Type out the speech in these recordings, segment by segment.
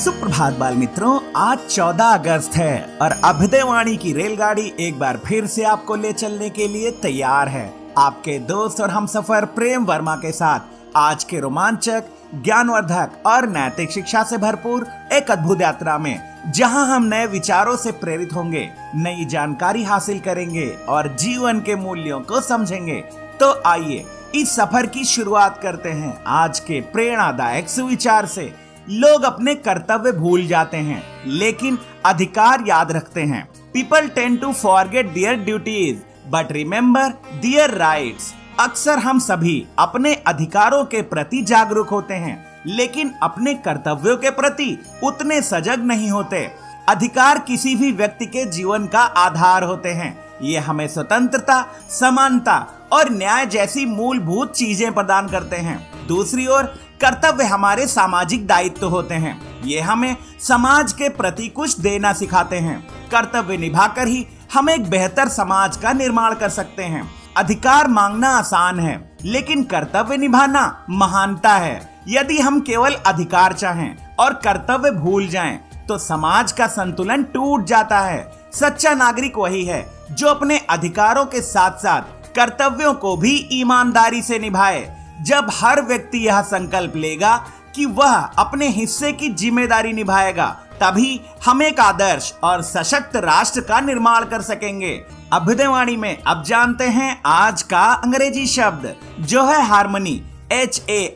सुप्रभात बाल मित्रों, आज 14 अगस्त है और अभ्युदयवाणी की रेलगाड़ी एक बार फिर से आपको ले चलने के लिए तैयार है। आपके दोस्त और हमसफर प्रेम वर्मा के साथ आज के रोमांचक, ज्ञानवर्धक और नैतिक शिक्षा से भरपूर एक अद्भुत यात्रा में, जहां हम नए विचारों से प्रेरित होंगे, नई जानकारी हासिल करेंगे और जीवन के मूल्यों को समझेंगे। तो आइए इस सफर की शुरुआत करते हैं आज के प्रेरणादायक सुविचार से। लोग अपने कर्तव्य भूल जाते हैं लेकिन अधिकार याद रखते हैं। People tend to forget their duties but remember their rights. अक्सर हम सभी अपने अधिकारों के प्रति जागरूक होते हैं लेकिन अपने कर्तव्यों के प्रति उतने सजग नहीं होते। अधिकार किसी भी व्यक्ति के जीवन का आधार होते हैं। ये हमें स्वतंत्रता, समानता और न्याय जैसी मूलभूत चीजें प्रदान करते हैं। दूसरी ओर कर्तव्य हमारे सामाजिक दायित्व होते हैं। ये हमें समाज के प्रति कुछ देना सिखाते हैं। कर्तव्य निभाकर ही हम एक बेहतर समाज का निर्माण कर सकते हैं। अधिकार मांगना आसान है लेकिन कर्तव्य निभाना महानता है। यदि हम केवल अधिकार चाहें और कर्तव्य भूल जाएं, तो समाज का संतुलन टूट जाता है। सच्चा नागरिक वही है जो अपने अधिकारों के साथ साथ कर्तव्यों को भी ईमानदारी से निभाए। जब हर व्यक्ति यह संकल्प लेगा कि वह अपने हिस्से की जिम्मेदारी निभाएगा, तभी हम एक आदर्श और सशक्त राष्ट्र का निर्माण कर सकेंगे। अभ्युदयवाणी में अब जानते हैं आज का अंग्रेजी शब्द जो है हार्मनी,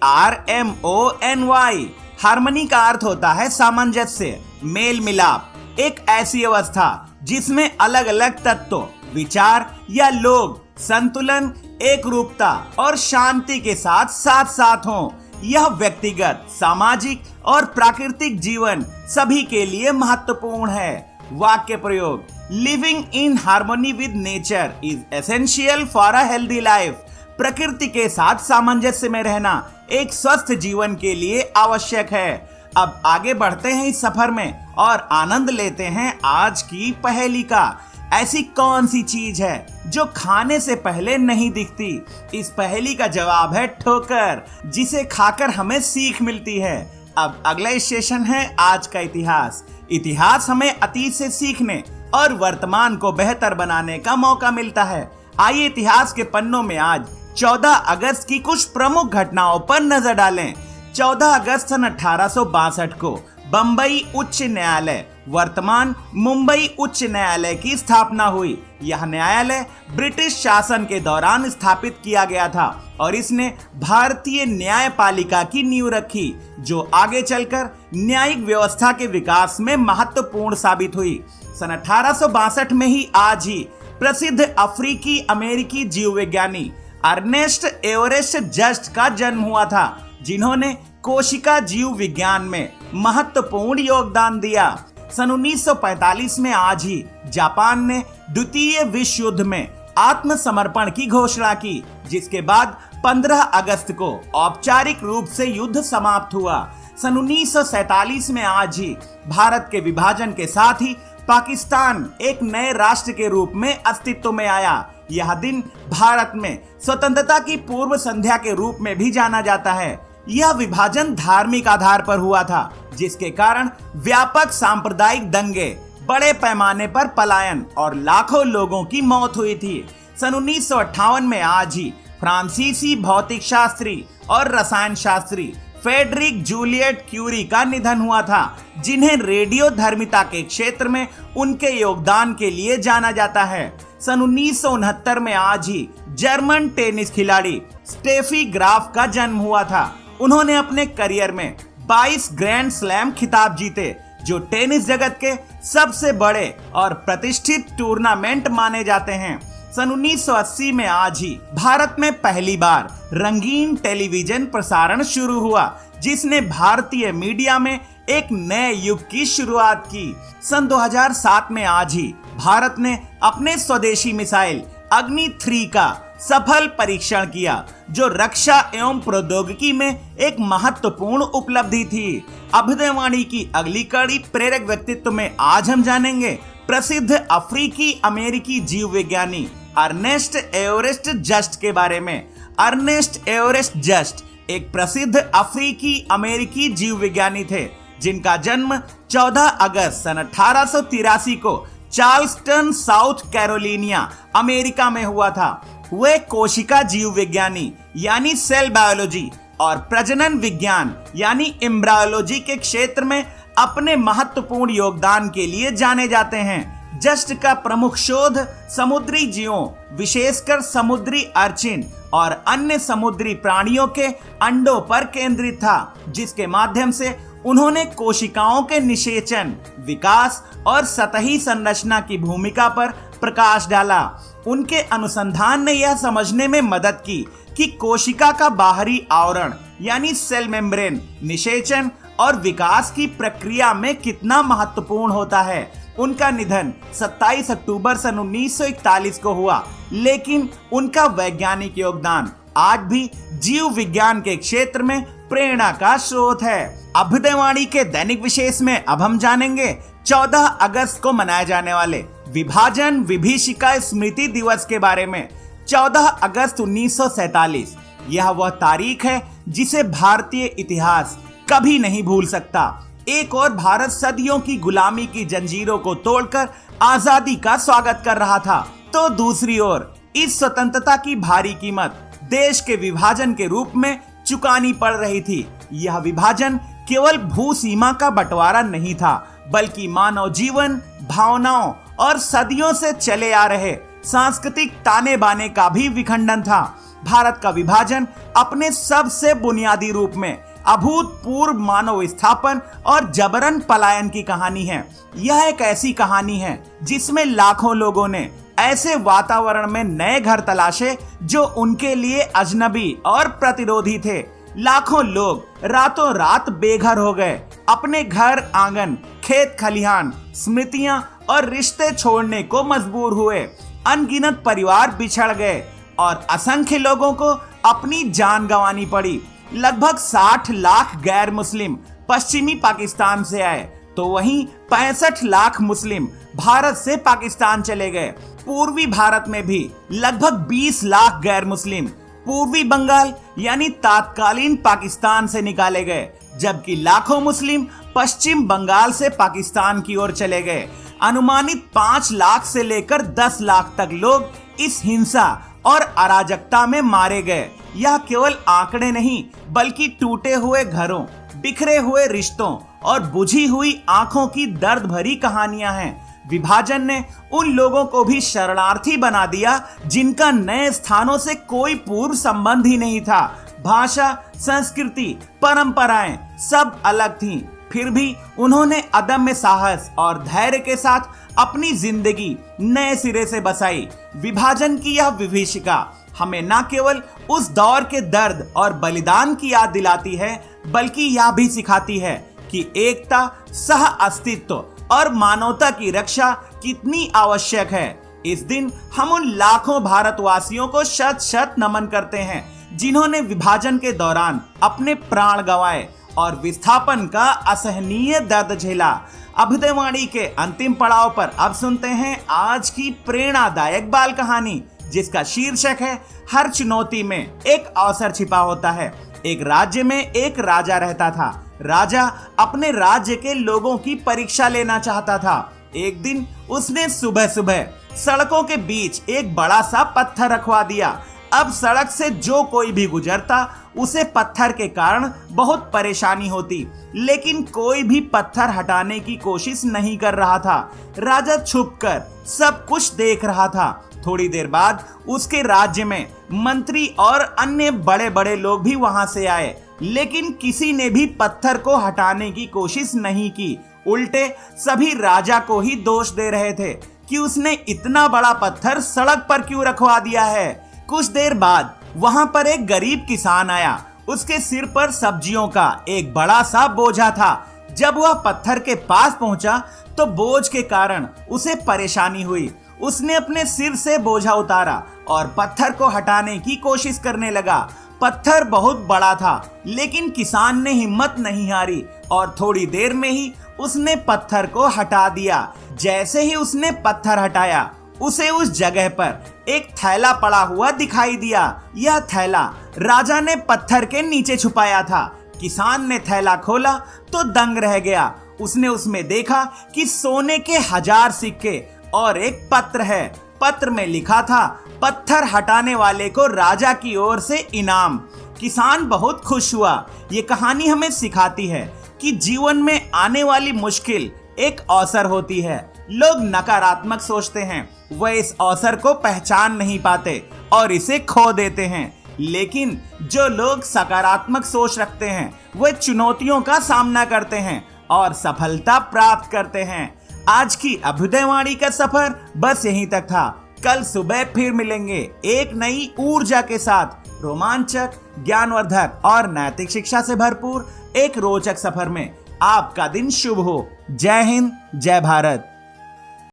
HARMONY। हार्मनी का अर्थ होता है सामंजस्य, मेल मिलाप, एक ऐसी अवस्था जिसमें अलग अलग तत्व, विचार या लोग संतुलन, एक रूपता और शांति के साथ साथ साथ हों। यह व्यक्तिगत, सामाजिक और प्राकृतिक जीवन सभी के लिए महत्वपूर्ण है। वाक्य प्रयोग: living in harmony with nature is essential for a healthy life. प्रकृति के साथ सामंजस्य में रहना एक स्वस्थ जीवन के लिए आवश्यक है। अब आगे बढ़ते हैं इस सफर में और आनंद लेते हैं आज की पहेली का। ऐसी कौन सी चीज है जो खाने से पहले नहीं दिखती? इस पहेली का जवाब है ठोकर, जिसे खाकर हमें सीख मिलती है। अब अगला स्टेशन है आज का इतिहास। इतिहास हमें अतीत से सीखने और वर्तमान को बेहतर बनाने का मौका मिलता है। आइए इतिहास के पन्नों में आज 14 अगस्त की कुछ प्रमुख घटनाओं पर नजर डालें। 14 अगस्त सन 1862 को बंबई उच्च न्यायालय, वर्तमान मुंबई उच्च न्यायालय की स्थापना हुई। यह न्यायालय ब्रिटिश शासन के दौरान स्थापित किया गया था और इसने भारतीय न्यायपालिका की नींव रखी, जो आगे चलकर न्यायिक व्यवस्था के विकास में महत्वपूर्ण साबित हुई। सन 1862 में ही आज ही प्रसिद्ध अफ्रीकी अमेरिकी जीव विज्ञानी अर्नेस्ट एवरेस्ट जस्ट का जन्म हुआ था, जिन्होंने कोशिका जीव विज्ञान में महत्वपूर्ण योगदान दिया। सन 1945 में आज ही जापान ने द्वितीय विश्व युद्ध में आत्मसमर्पण की घोषणा की, जिसके बाद 15 अगस्त को औपचारिक रूप से युद्ध समाप्त हुआ। सन 1947 में आज ही भारत के विभाजन के साथ ही पाकिस्तान एक नए राष्ट्र के रूप में अस्तित्व में आया। यह दिन भारत में स्वतंत्रता की पूर्व संध्या के रूप में भी जाना जाता है। यह विभाजन धार्मिक आधार पर हुआ था, जिसके कारण व्यापक सांप्रदायिक दंगे, बड़े पैमाने पर पलायन और लाखों लोगों की मौत हुई थी। सन 1958 में आज ही फ्रांसीसी भौतिक शास्त्री और रसायन शास्त्री फ्रेडरिक जूलियट क्यूरी का निधन हुआ था, जिन्हें रेडियोधर्मिता के क्षेत्र में उनके योगदान के लिए जाना जाता है। सन 1969 में आज ही जर्मन टेनिस खिलाड़ी स्टेफी ग्राफ का जन्म हुआ था। उन्होंने अपने करियर में 22 ग्रैंड स्लैम खिताब जीते, जो टेनिस जगत के सबसे बड़े और प्रतिष्ठित टूर्नामेंट माने जाते हैं। सन 1980 में आज ही भारत में पहली बार रंगीन टेलीविजन प्रसारण शुरू हुआ, जिसने भारतीय मीडिया में एक नए युग की शुरुआत की। सन 2007 में आज ही भारत ने अपने स्वदेशी मिसाइल अग्नि 3 का सफल परीक्षण किया, जो रक्षा एवं प्रौद्योगिकी में एक महत्वपूर्ण उपलब्धि थी। अभ्युदयवाणी की अगली कड़ी प्रेरक व्यक्तित्व में आज हम जानेंगे प्रसिद्ध अफ्रीकी अमेरिकी जीव विज्ञानी अर्नेस्ट एवरेस्ट जस्ट के बारे में। अर्नेस्ट एवरेस्ट जस्ट एक प्रसिद्ध अफ्रीकी अमेरिकी जीव विज्ञानी थे, जिनका जन्म 14 अगस्त सन 1883 को चार्ल्सटन, साउथ कैरोलिना, अमेरिका में हुआ था। वे कोशिका जीव विज्ञानी यानी सेल बायोलॉजी और प्रजनन विज्ञान यानी एम्ब्रायोलॉजी के क्षेत्र में अपने महत्वपूर्ण योगदान के लिए जाने जाते हैं। जस्ट का प्रमुख शोध समुद्री जीवों, विशेषकर समुद्री अर्चिन और अन्य समुद्री प्राणियों के अंडों पर केंद्रित था, जिसके माध्यम से उन्होंने कोशिकाओं के निषेचन, विकास और सतही संरचना की भूमिका पर प्रकाश डाला। उनके अनुसंधान ने यह समझने में मदद की कि कोशिका का बाहरी आवरण यानी सेल मेम्ब्रेन निषेचन और विकास की प्रक्रिया में कितना महत्वपूर्ण होता है। उनका निधन 27 अक्टूबर सन 1941 को हुआ, लेकिन उनका वैज्ञानिक योगदान आज भी जीव विज्ञान के क्षेत्र में प्रेरणा का स्रोत है। अभ्युदयवाणी के दैनिक विशेष में अब हम जानेंगे 14 अगस्त को मनाए जाने वाले विभाजन विभीषिका स्मृति दिवस के बारे में। 14 अगस्त 1947 यह वह तारीख है जिसे भारतीय इतिहास कभी नहीं भूल सकता। एक और भारत सदियों की गुलामी की जंजीरों को तोड़कर आजादी का स्वागत कर रहा था, तो दूसरी ओर इस स्वतंत्रता की भारी कीमत देश के विभाजन के रूप में चुकानी पड़ रही थी। यह विभाजन केवल भू सीमा का बंटवारा नहीं था, बल्कि मानव जीवन, भावनाओं और सदियों से चले आ रहे सांस्कृतिक ताने बाने का भी विखंडन था। भारत का विभाजन अपने सबसे बुनियादी रूप में अभूतपूर्व मानव विस्थापन और जबरन पलायन की कहानी है। यह एक ऐसी कहानी है जिसमें लाखों लोगों ने ऐसे वातावरण में नए घर तलाशे जो उनके लिए अजनबी और प्रतिरोधी थे। लाखों लोग रातों रात बेघर हो गए, अपने घर आंगन, खेत खलिहान, स्मृतियां और रिश्ते छोड़ने को मजबूर हुए। अनगिनत परिवार बिछड़ गए और असंख्य लोगों को अपनी जान गंवानी पड़ी। लगभग 60 लाख गैर मुस्लिम पश्चिमी पाकिस्तान से आए, तो वहीं 65 लाख मुस्लिम भारत से पाकिस्तान चले गए। पूर्वी भारत में भी लगभग 20 लाख गैर मुस्लिम पूर्वी बंगाल यानी तत्कालीन पाकिस्तान से निकाले गए, जबकि लाखों मुस्लिम पश्चिम बंगाल से पाकिस्तान की ओर चले गए। अनुमानित 5 लाख से लेकर 10 लाख तक लोग इस हिंसा और अराजकता में मारे गए। यह केवल आंकड़े नहीं, बल्कि टूटे हुए घरों, बिखरे हुए रिश्तों और बुझी हुई आंखों की दर्द भरी कहानियां हैं। विभाजन ने उन लोगों को भी शरणार्थी बना दिया जिनका नए स्थानों से कोई पूर्व संबंध ही नहीं था। भाषा, संस्कृति, परंपराएं सब अलग थीं, फिर भी उन्होंने अदम्य साहस और धैर्य के साथ अपनी जिंदगी नए सिरे से बसाई। विभाजन की यह विभीषिका हमें न केवल उस दौर के दर्द और बलिदान की याद दिलाती है, बल्कि यह भी सिखाती है कि एकता, सह अस्तित्व और मानवता की रक्षा कितनी आवश्यक है। इस दिन हम उन लाखों भारतवासियों को शत शत नमन करते हैं जिन्होंने विभाजन के दौरान अपने प्राण गंवाए और विस्थापन का असहनीय दर्द झेला। अभ्युदयवाणी के अंतिम पड़ाव पर अब सुनते हैं आज की प्रेरणादायक बाल कहानी, जिसका शीर्षक है हर चुनौती में एक अवसर छिपा होता है। एक राज्य में एक राजा रहता था। राजा अपने राज्य के लोगों की परीक्षा लेना चाहता था। एक दिन उसने सुबह सुबह सड़कों के बीच एक बड़ा सा पत्थर रखवा दिया। अब सड़क से जो कोई भी गुजरता उसे पत्थर के कारण बहुत परेशानी होती, लेकिन कोई भी पत्थर हटाने की कोशिश नहीं कर रहा था। राजा छुपकर सब कुछ देख रहा था। थोड़ी देर बाद उसके राज्य में मंत्री और अन्य बड़े बड़े लोग भी वहां से आए, लेकिन किसी ने भी पत्थर को हटाने की कोशिश नहीं की। उल्टे सभी राजा को ही दोष दे रहे थे कि उसने इतना बड़ा पत्थर सड़क पर क्यों रखवा दिया है। कुछ देर बाद वहां पर एक गरीब किसान आया। उसके सिर पर सब्जियों का एक बड़ा सा बोझा था। जब वह पत्थर के पास पहुंचा तो बोझ के कारण उसे परेशानी हुई। उसने अपने सिर से बोझा उतारा और पत्थर को हटाने की कोशिश करने लगा। पत्थर बहुत बड़ा था, लेकिन किसान ने हिम्मत नहीं हारी और थोड़ी देर में ही उसने पत्थर को हटा दिया। जैसे ही उसने पत्थर हटाया, उसे उस जगह पर एक थैला पड़ा हुआ दिखाई दिया। यह थैला राजा ने पत्थर के नीचे छुपाया था। किसान ने थैला खोला तो दंग रह गया। उसने उसमें देखा कि सोने के 1000 सिक्के और एक पत्र है। पत्र में लिखा था, पत्थर हटाने वाले को राजा की ओर से इनाम। किसान बहुत खुश हुआ। ये कहानी हमें सिखाती है कि जीवन में आने वाली मुश्किल एक अवसर होती है। लोग नकारात्मक सोचते हैं, वह इस अवसर को पहचान नहीं पाते और इसे खो देते हैं। लेकिन जो लोग सकारात्मक सोच रखते हैं, वे चुनौतियों का सामना करते हैं और सफलता प्राप्त करते हैं। आज की अभ्युदयवाणी का सफर बस यहीं तक था। कल सुबह फिर मिलेंगे एक नई ऊर्जा के साथ, रोमांचक, ज्ञानवर्धक और नैतिक शिक्षा से भरपूर एक रोचक सफर में। आपका दिन शुभ हो। जय हिंद, जय भारत।